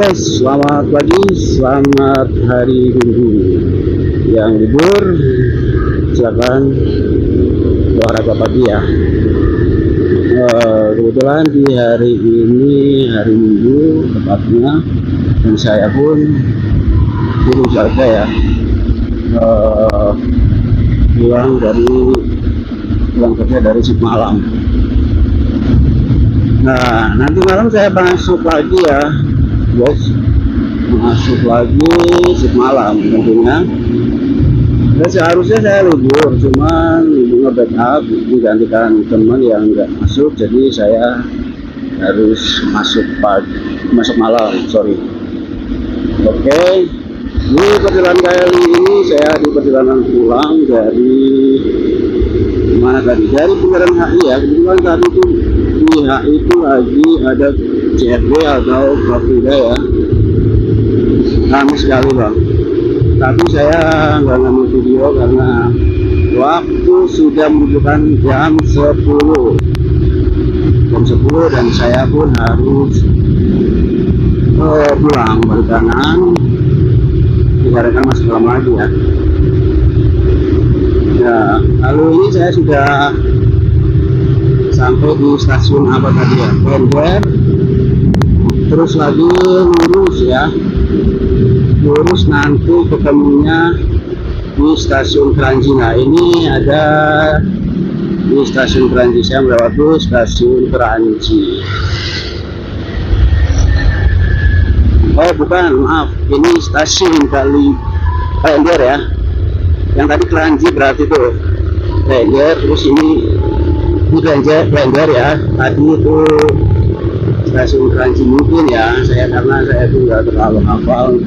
guys, selamat pagi, selamat hari Minggu. Yang libur, silakan olahraga pagi ya. Kebetulan di hari ini, hari Minggu tepatnya, dan saya pun baru saja ya pulang kerja dari shift malam. Nah, nanti malam saya masuk lagi ya guys, masuk lagi shift malam tentunya. Dan seharusnya saya libur, cuman ibunya backup digantikan teman yang nggak masuk, jadi saya harus masuk malam, sorry. Oke, di perjalanan kali ini saya di perjalanan pulang dari mana tadi? Dari Bundaran HI ya. Kebetulan tadi itu di HI itu lagi ada CFD atau Frida ya. Ramai sekali bang. Tapi saya nggak ngambil video karena waktu sudah menunjukkan jam 10 dan saya pun harus pulang balik kanan, dikarenakan masih lama lagi ya. Ya, lalu ini saya sudah sampai di stasiun apa tadi ya, Klender, terus lagi lurus ya, lurus nanti ketemunya di stasiun Kranji. Nah ini ada di stasiun Kranji, saya melewati stasiun Kranji. Oh bukan, maaf, ini stasiun Klender ya. Yang tadi Kranji berarti tuh Klender, terus ini Klender ya. Tadi itu stasiun Kranji mungkin ya, karena saya itu nggak terlalu hafal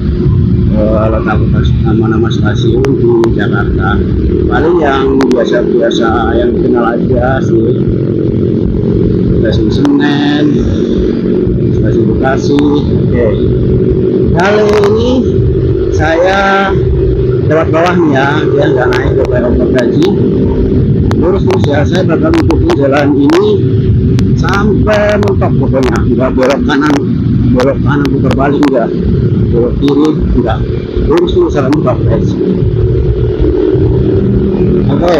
letak nama-nama stasiun di Jakarta. Paling yang biasa-biasa yang dikenal aja sih, stasiun Senen, stasiun Bekasi. Oke, kali ini saya lewat bawahnya ya, dia nggak naik ke flyover Gaji, lurus ya. Saya bakal ngikutin jalan ini sampai mentok pokoknya, nggak belok kanan putar balik, enggak belok kiri, enggak, lurus sampai mentok guys. Oke,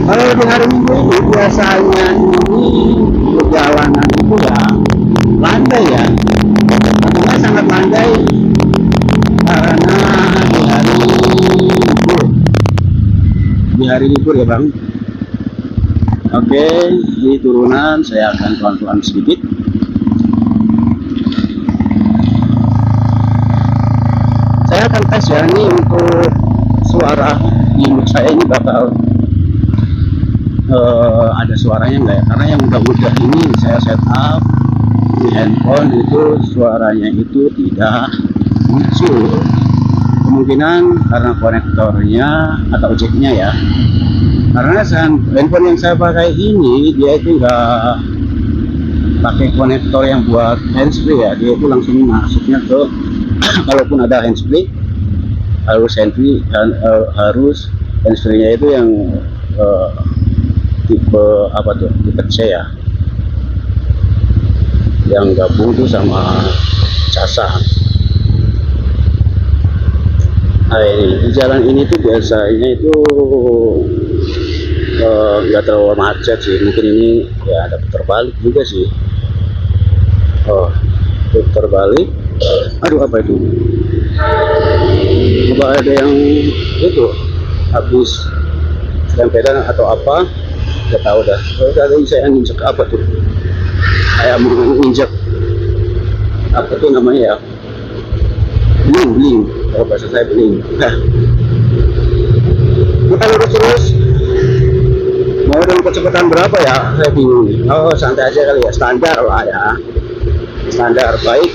kalau di hari Minggu ini biasanya ini perjalanan itu ya landai ya, tentunya sangat landai karena di hari libur ya bang. Oke, di turunan saya akan pelan-pelan sedikit. Saya akan tes ya, ini untuk suara di mic saya ini bakal ada suaranya enggak ya, karena yang mudah-mudah ini saya setup di handphone itu suaranya itu tidak muncul. Kemungkinan karena konektornya atau jacknya ya, karena handphone yang saya pakai ini dia itu enggak pakai konektor yang buat handsfree ya, dia itu langsung masuknya ke kalaupun ada handsfree harus handsfree-nya itu yang tipe apa tuh, tipe C ya, yang gabung tuh sama casang. Nah ini di jalan ini tuh biasanya itu nggak terlalu macet sih, mungkin ini ya ada putar balik juga sih. Putar balik, aduh apa itu, coba ada yang itu habis tempelan atau apa, nggak tahu dah. Tadi saya nginjek apa tuh, kayak mau nginjek apa tuh namanya ya, bling, kalau bahasa saya bling. Kita lurus terus, mau dengan kecepatan berapa ya, saya bingung nih. Santai aja kali ya, standar lah ya, standar. Baik,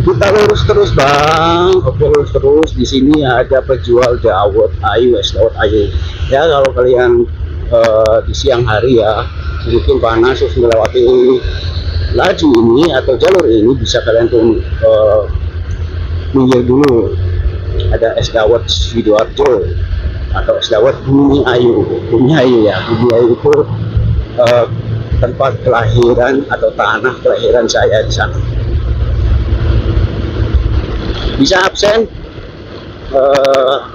kita lurus terus bang. Oke, lurus terus. Di sini ada penjual dawet ayu, dawet ayu ya. Kalau kalian di siang hari ya, mungkin panas terus melewati laju ini atau jalur ini, bisa kalian tuh minggir dulu. Ada es dawet Sidoarjo atau es dawet Bumi Ayu ya. Bumi Ayu itu tempat kelahiran atau tanah kelahiran saya di sana. bisa absen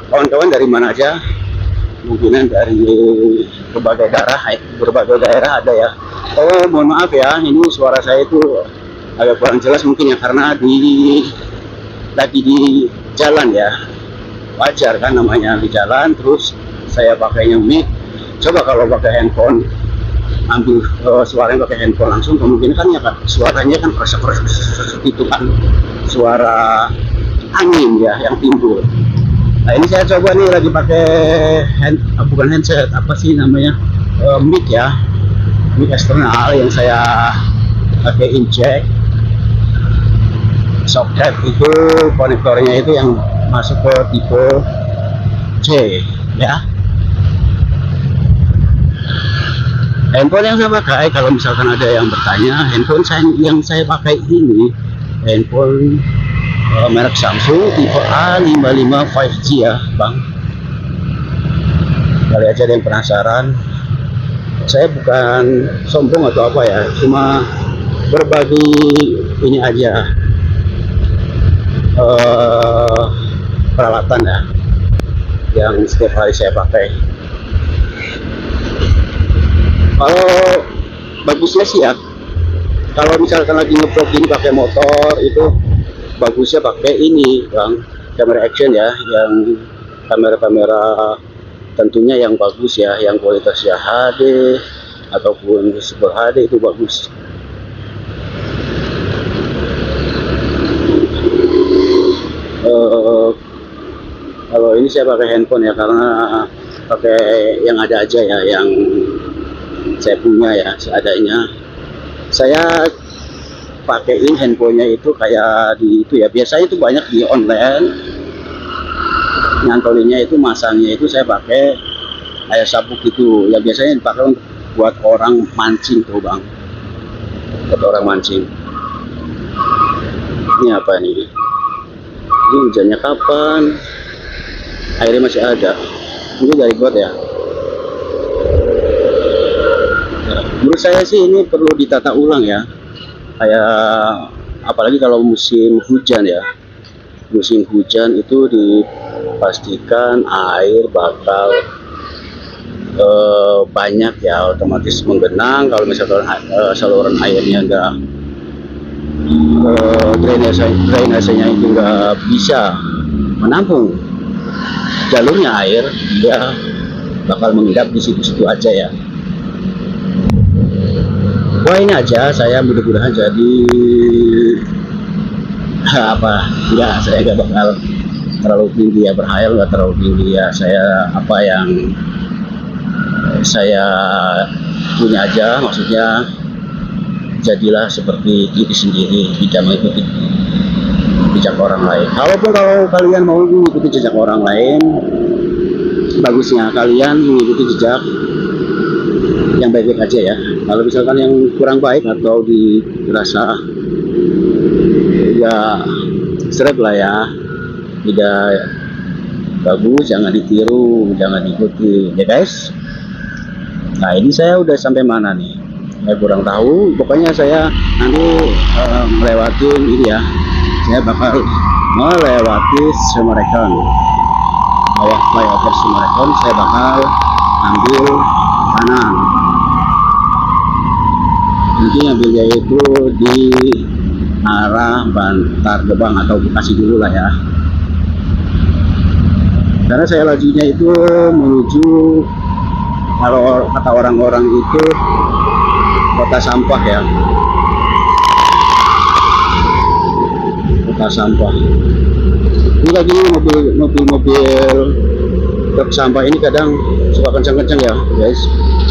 kawan-kawan dari mana aja, kemungkinan dari berbagai daerah ada ya. Oh, mohon maaf ya, ini suara saya itu agak kurang jelas mungkin ya, karena lagi di jalan ya. Wajar kan, namanya di jalan, terus saya pakainya mic. Coba kalau pakai handphone, ambil suaranya pakai handphone langsung, kemungkinan kan ya, suaranya kan keresek itu kan suara angin ya yang timbul. Nah, ini saya coba nih lagi pakai bukan handset, apa sih namanya, mic ya, mic eksternal yang saya pakai injek socket. Itu konektornya itu yang masuk ke tipe C ya. Handphone yang saya pakai, kalau misalkan ada yang bertanya, handphone yang saya pakai ini handphone merek Samsung tipe A55 5G ya bang. Kali aja ada yang penasaran, saya bukan sombong atau apa ya, cuma berbagi ini aja, peralatan ya yang setiap hari saya pakai. Kalau bagusnya sih ya, kalau misalkan lagi ngevlog ini pakai motor, itu bagusnya pakai ini bang, kamera action ya, yang kamera tentunya yang bagus ya, yang kualitasnya HD ataupun Super HD itu bagus. Kalau ini saya pakai handphone ya, karena pakai yang ada aja ya, yang saya punya ya seadanya. Saya pakein handphonenya itu kayak di itu ya, biasanya itu banyak di online nyantolinnya, itu masangnya itu saya pakai kayak sabuk gitu ya, biasanya dipakai buat orang mancing tuh bang, buat orang mancing. Ini apa nih, ini hujannya kapan, airnya masih ada, ini dari got ya. Menurut saya sih ini perlu ditata ulang ya, kayak apalagi kalau musim hujan ya, musim hujan itu dipastikan air bakal banyak ya, otomatis menggenang. Kalau misalkan saluran airnya enggak, drainasenya itu enggak bisa menampung jalurnya air, dia bakal mengendap di situ-situ aja ya. Wah, ini aja, saya mudah-mudahan jadi apa, enggak, saya enggak bakal terlalu tinggi ya, berhayal enggak terlalu tinggi ya. Saya apa yang saya punya aja, maksudnya jadilah seperti diri sendiri, tidak mengikuti jejak orang lain. Kalaupun kalau kalian mau mengikuti jejak orang lain, bagusnya kalian mengikuti jejak yang baik-baik aja ya. Kalau misalkan yang kurang baik atau dirasa ya strep lah ya, tidak bagus, jangan ditiru, jangan diikuti ya guys. Nah, ini saya udah sampai mana nih, saya kurang tahu. Pokoknya saya nanti melewati ini ya, saya bakal melewati Summarecon, bawah flyover Summarecon, saya bakal ambil kanan. Nanti ambilnya itu di arah Bantar Gebang atau Bekasi dulu lah ya, karena saya lajunya itu menuju, kalau kata orang-orang itu, kota sampah ya, kota sampah. Ini lagi mobil truk sampah ini kadang suka kencang-kencang ya guys,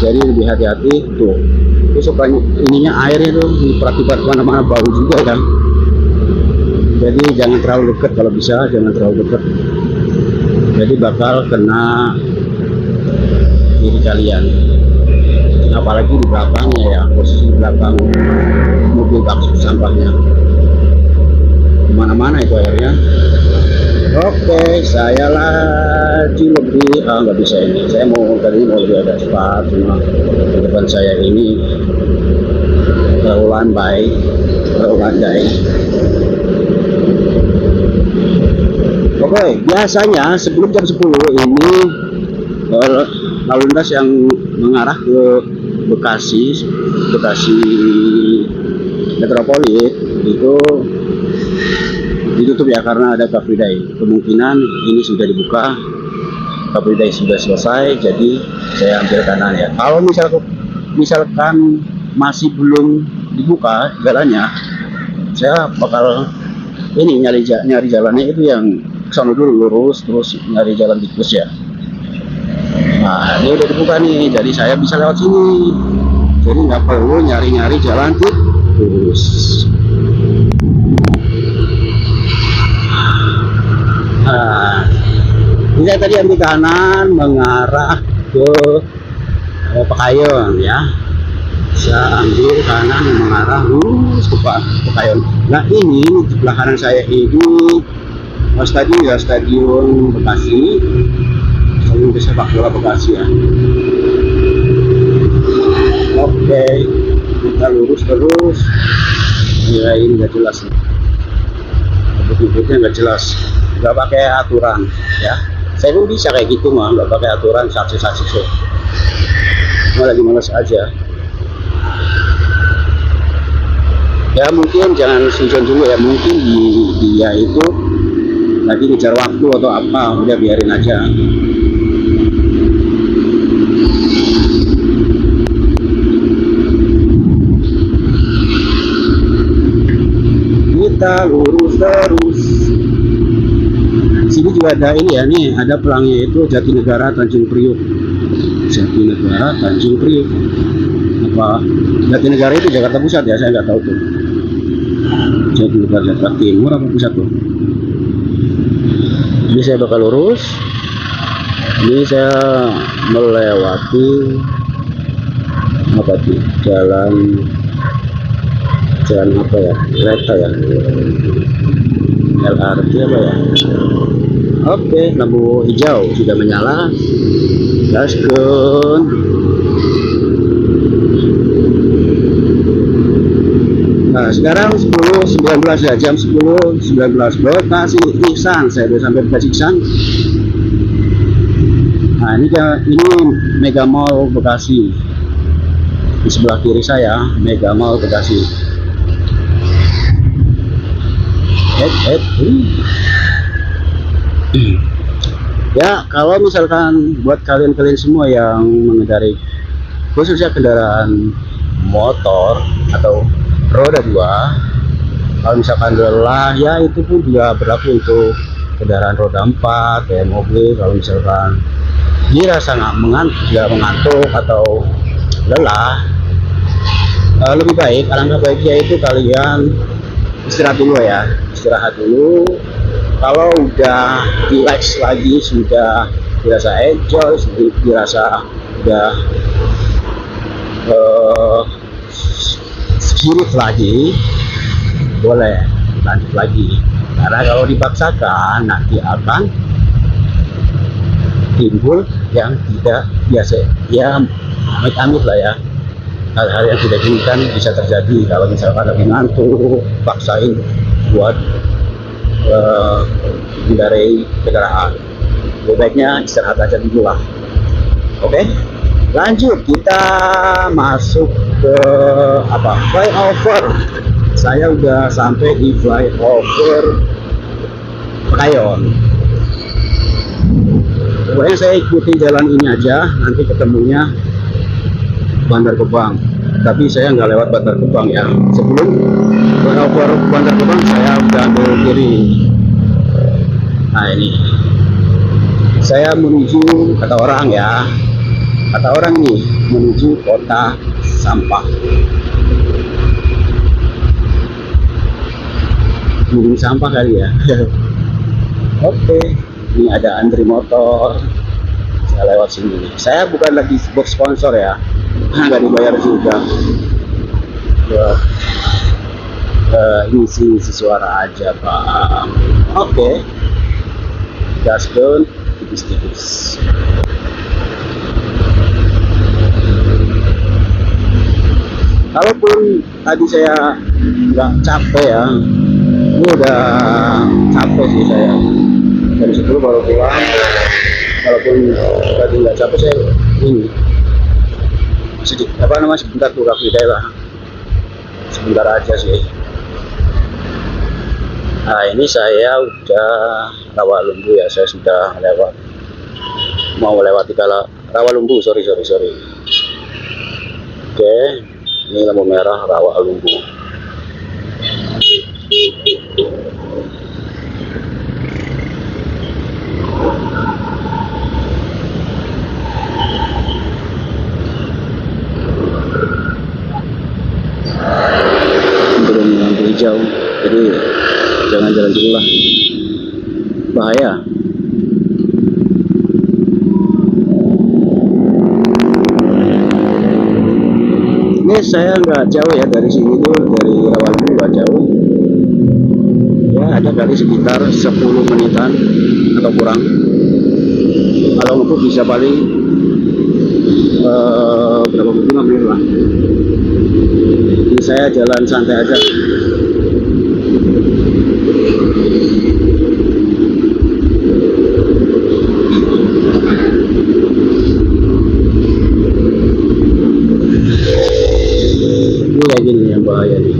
jadi lebih hati-hati tuh. Itu suka ininya, airnya tuh diperhatikan mana-mana, bau juga kan. Jadi jangan terlalu dekat, kalau bisa jangan terlalu dekat, jadi bakal kena diri kalian. Apalagi di belakangnya ya, posisi belakang mobil bak sampahnya, kemana-mana itu airnya. Oke, saya laju lebih nggak bisa ini, saya mau tadi mau lebih agak cepat, cuma di depan saya ini terlalu landai. Oke, biasanya sebelum jam 10 ini lalu lintas yang mengarah ke Bekasi, Bekasi Metropolit itu ditutup ya karena ada Car Free Day. Kemungkinan ini sudah dibuka, Car Free Day sudah selesai, jadi saya ambil kanan ya. Kalau misalkan masih belum dibuka jalannya, saya bakal ini nyari jalannya itu yang sono dulu lurus terus nyari jalan tikus ya. Nah ini udah dibuka nih, jadi saya bisa lewat sini, jadi nggak perlu nyari-nyari jalan tikus. Nah ini saya tadi ambil kanan mengarah ke Pekayon ya. Saya ambil kanan mengarah lurus ke Pekayon. Nah ini di sebelah kanan saya ini stadion Bekasi, stadion sepak bola Bekasi ya. Oke, kita lurus terus. Ya ini nggak jelas nih, bentuknya nggak jelas, nggak pakai aturan ya. Saya pun bisa kayak gitu mah, nggak pakai aturan, saksi cuma lagi malas aja ya. Mungkin jangan sujon dulu ya, mungkin dia itu lagi ngejar waktu atau apa, udah biarin aja. Kita lurus terus. Sini juga ada ini ya, nih ada pelangnya itu Jatinegara Tanjung Priuk. Jatinegara Tanjung Priuk. Apa Jatinegara itu Jakarta Pusat ya, saya nggak tahu tuh. Jatinegara Jakarta Timur apa Pusat tuh. Ini saya bakal lurus. Ini saya melewati apa tuh, jalan apa ya, kereta ya, LRT apa ya. Oke, lampu hijau sudah menyala, gaskeun. Nah sekarang 10.19 ya, jam 10.19 Bekasi Iksan. Saya udah sampai Bekasi Iksan. Nah ini Mega Mall Bekasi. Di sebelah kiri saya Mega Mall Bekasi. Ya kalau misalkan buat kalian semua yang mengendarai khususnya kendaraan motor atau roda 2, kalau misalkan lelah ya itu pun juga berlaku untuk kendaraan roda 4 kayak mobil. Kalau misalkan dirasa nggak mengantuk atau lelah, lebih baik, alangkah baiknya itu kalian istirahat dulu. Kalau udah relax lagi, sudah dirasa enjoy, dirasa udah surut lagi, boleh lanjut lagi. Karena kalau dipaksakan nanti akan timbul yang tidak biasa ya, amit-amit lah ya, hal-hal yang tidak diinginkan bisa terjadi. Kalau misalkan lagi ngantuk, paksain buat mengendarai kendaraan, lebih baiknya istirahat aja dulu lah. Oke, lanjut kita masuk ke flyover. Saya udah sampai di flyover Pekayon. Pokoknya saya ikutin jalan ini aja, nanti ketemunya Bandar Gebang. Tapi saya nggak lewat Bandar Gebang ya. Sebelum flyover Bandar Gebang saya udah ambil kiri. Nah ini saya menuju, kata orang nih, menuju kota sampah. Mungkin sampah kali ya. Oke, ini ada antri motor. Saya lewat sini. Saya bukan lagi box sponsor ya, nggak dibayar juga. Isi suara aja Pak. Oke, gaskeun tipis-tipis. Kalaupun tadi saya nggak capek ya, ini udah capek sih saya. jam 10 baru pulang. Walaupun tadi nggak capek, saya ini sebentar buka kedai lah, sebentar aja sih. Nah ini saya udah Rawalumbu ya, saya sudah mau lewati Rawalumbu, sorry. Oke, ini lampu merah Rawalumbu. Belum lampu hijau, jadi jangan jalan dulu lah, bahaya. Ini saya nggak jauh ya dari sini tuh, dari Rawalumbu nggak jauh ya, ada kali sekitar 10 menitan atau kurang. Kalau untuk bisa paling berapa menit lah. Ini saya jalan santai aja. Ini kayak gini yang bahaya nih.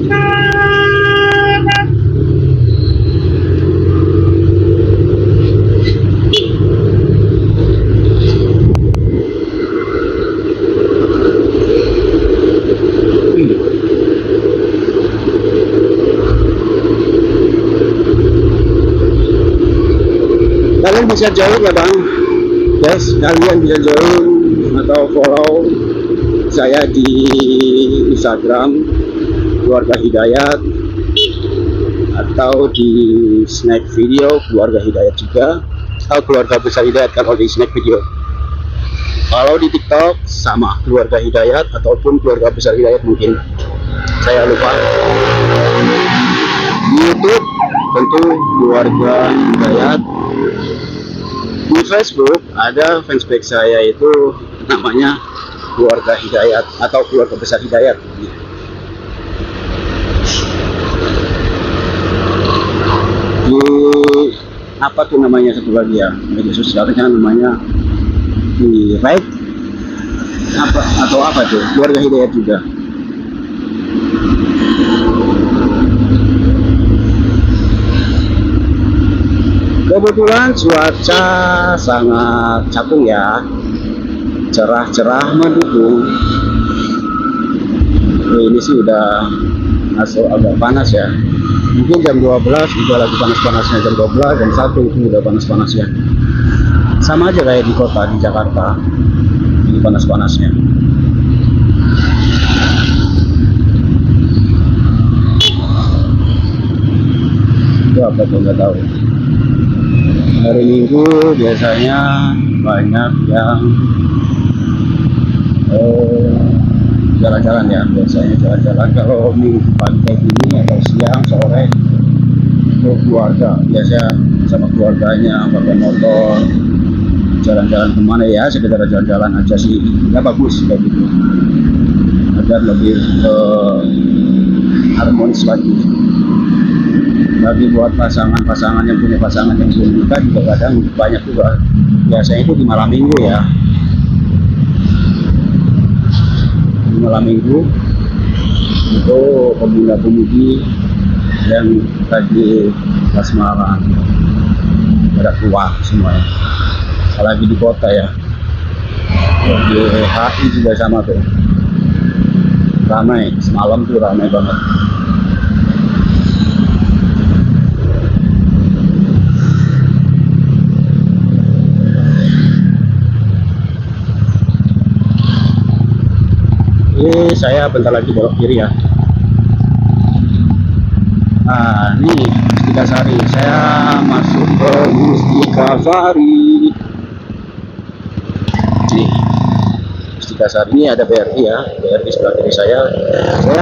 Kalian bisa join ya bang, guys, kalian bisa join atau follow saya di Instagram Keluarga Hidayat, atau di Snack Video Keluarga Hidayat juga, atau Keluarga Besar Hidayat kalau di Snack Video. Kalau di TikTok sama Keluarga Hidayat ataupun Keluarga Besar Hidayat, mungkin saya lupa. Di YouTube tentu Keluarga Hidayat. Di Facebook ada fanspage saya itu namanya Keluarga Hidayat atau Keluarga Besar Hidayat. Di apa tuh namanya satu lagi ya, media sosialnya namanya di Right apa atau apa tuh, Keluarga Hidayat juga. Kebetulan cuaca sangat cakung ya, cerah-cerah mendukung. Ini sih udah masuk agak panas ya, mungkin jam 12 udah lagi panas-panasnya, jam 12 dan 1 itu udah panas-panasnya. Sama aja kayak di kota, di Jakarta ini panas-panasnya. Itu apa tuh nggak tahu. Hari Minggu biasanya banyak yang jalan-jalan ya, biasanya jalan-jalan kalau minggu pagi kayak gini atau siang sore itu keluarga biasanya sama keluarganya pakai motor jalan-jalan kemana ya, sekedar jalan-jalan aja sih ya, bagus kayak gitu agar lebih harmonis lagi. Bagi buat pasangan-pasangan yang punya pasangan yang belum nikah juga kadang banyak juga, biasanya itu di malam minggu ya, di malam minggu itu pemuda-pemudi yang lagi kasmaran pada keluar semuanya, apalagi di kota ya. Di HI juga sama tuh, ramai semalam tuh, ramai banget. Ini saya bentar lagi belok kiri ya. Nah ini Mustikasari, saya masuk ke Mustikasari. Nih Mustikasari ini ada BRI ya, BRI sebelah kiri saya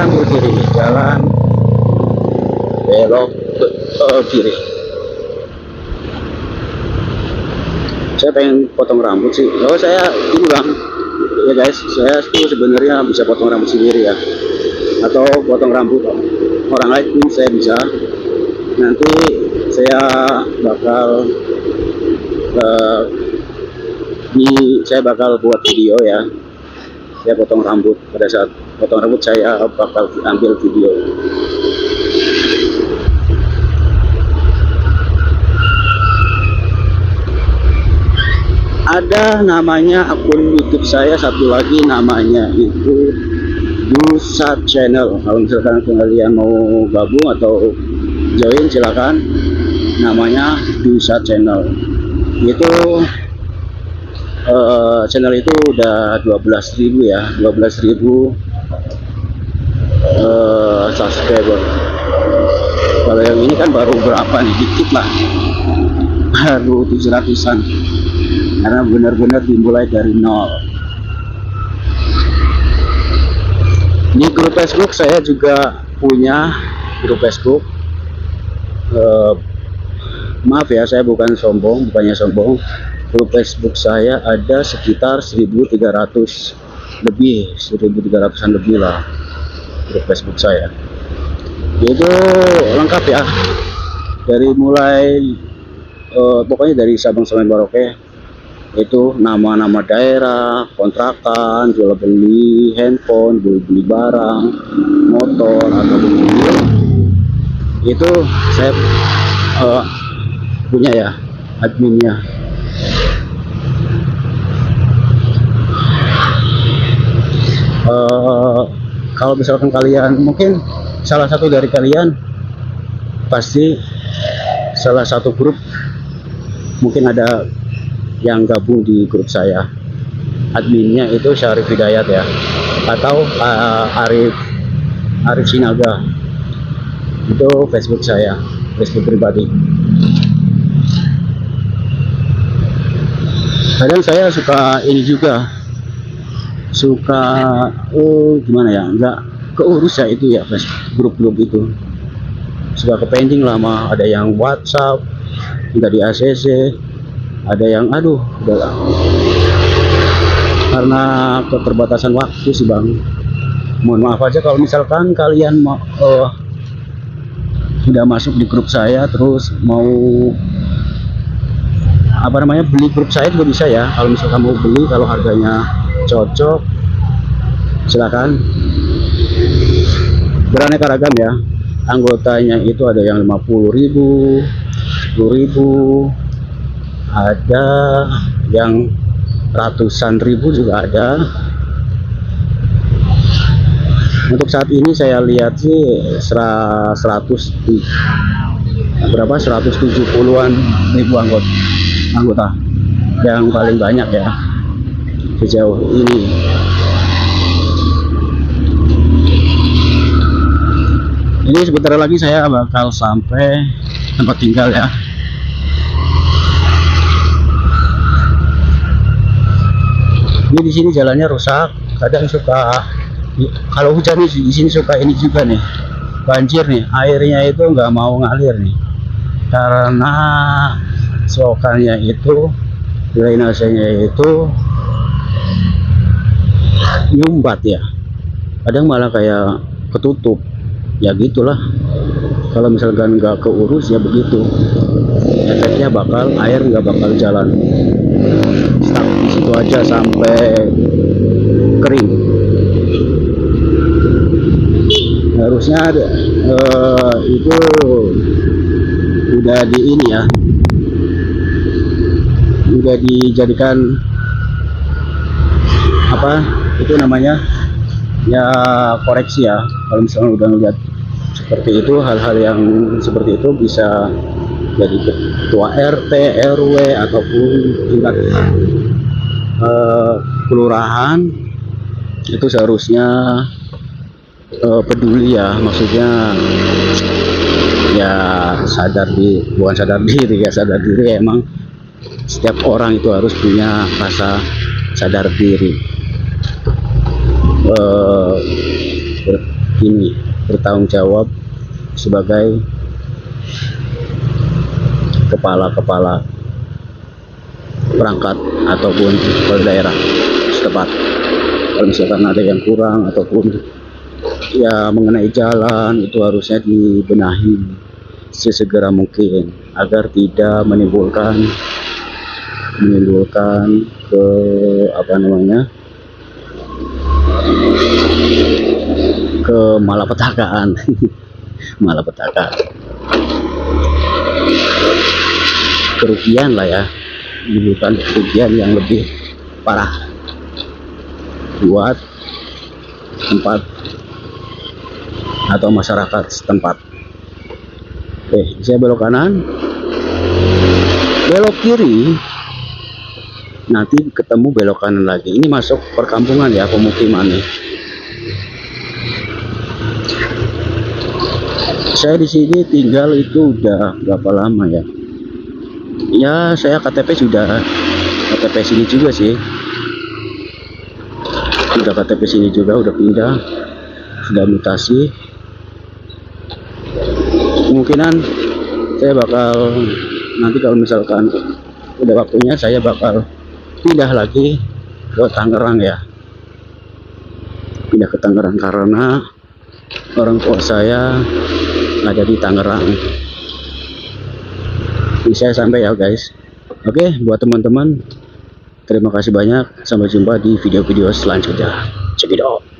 ambil kiri, jalan belok ke kiri. Saya pengen potong rambut sih. Oh saya ini bang ya guys, saya tuh sebenarnya bisa potong rambut sendiri ya, atau potong rambut orang lain pun saya bisa. Nanti saya bakal Eh, saya bakal buat video ya. Saya potong rambut. Pada saat potong rambut saya bakal ambil video. Ada namanya akun YouTube saya satu lagi, namanya itu Dusat Channel. Kalau misalkan kalian mau gabung atau join silakan. Namanya Dusat Channel. Itu channel itu udah 12.000 ya, 12.000 subscriber. Kalau yang ini kan baru berapa nih, dikit lah, baru 700-an, karena benar-benar dimulai dari nol. Di grup Facebook saya juga punya grup Facebook. Maaf ya, saya bukannya sombong. Grup Facebook saya ada sekitar 1.300 lebih, 1.300-an lebih lah grup Facebook saya. Itu lengkap ya, dari mulai pokoknya dari Sabang sampai Merauke. Itu nama-nama daerah, kontrakan, jual beli handphone, jual beli barang, motor atau mobil. Itu saya punya ya, adminnya. Kalau misalkan kalian, mungkin salah satu dari kalian pasti salah satu grup mungkin ada yang gabung di grup saya. Adminnya itu Syarif Hidayat ya, atau Arif Sinaga. Itu Facebook saya, Facebook pribadi. Kadang saya suka ini juga, suka gimana ya, nggak keurus ya itu ya, grup-grup itu suka ke pending lama. Ada yang WhatsApp nggak di ACC, ada yang udah lah, karena keterbatasan waktu sih bang. Mohon maaf aja kalau misalkan kalian mau sudah masuk di grup saya terus mau beli grup saya juga bisa ya. Kalau misalkan mau beli, kalau harganya cocok silakan. Beraneka ragam ya, anggotanya itu ada yang 50.000, 10.000, ada yang ratusan ribu juga ada. Untuk saat ini saya lihat sih 170-an ribu anggota yang paling banyak ya sejauh ini. Ini sebentar lagi saya bakal sampai tempat tinggal ya. Ini di sini jalannya rusak, kadang suka kalau hujan nih di sini suka ini juga nih, banjir nih, airnya itu nggak mau ngalir nih karena selokannya itu, drainasenya itu nyumbat ya, kadang malah kayak ketutup ya. Gitulah, kalau misalkan nggak keurus ya begitu, efeknya air nggak bakal jalan, stuck di situ aja sampai kering. Harusnya itu udah di ini ya, udah dijadikan apa itu namanya ya, koreksi ya. Kalau misalnya udah ngeliat seperti itu, hal-hal yang seperti itu bisa jadi ketua RT, RW ataupun tingkat kelurahan, itu seharusnya peduli ya, maksudnya ya bukan sadar diri ya, sadar diri emang setiap orang itu harus punya rasa sadar diri. Ini bertanggung jawab sebagai kepala perangkat ataupun kepala daerah setempat. Kalau misalkan ada yang kurang ataupun ya mengenai jalan, itu harusnya dibenahi sesegera mungkin agar tidak menimbulkan menimbulkan ke apa namanya, ke malapetakaan. Malapetaka, kerugian lah ya, menimbulkan kerugian yang lebih parah buat tempat atau masyarakat setempat. Oke, saya belok kanan, belok kiri, nanti ketemu belok kanan lagi. Ini masuk perkampungan ya, pemukiman nih. Saya di sini tinggal itu udah berapa lama ya? Ya, saya KTP sudah KTP sini juga sih. Udah KTP sini juga, udah pindah, sudah mutasi. Kemungkinan saya bakal nanti kalau misalkan udah waktunya saya bakal pindah lagi ke Tangerang ya. Pindah ke Tangerang karena orang tua saya ada di Tangerang. Ini saya sampai ya guys. Oke, buat teman-teman, terima kasih banyak. Sampai jumpa di video-video selanjutnya. Check it out.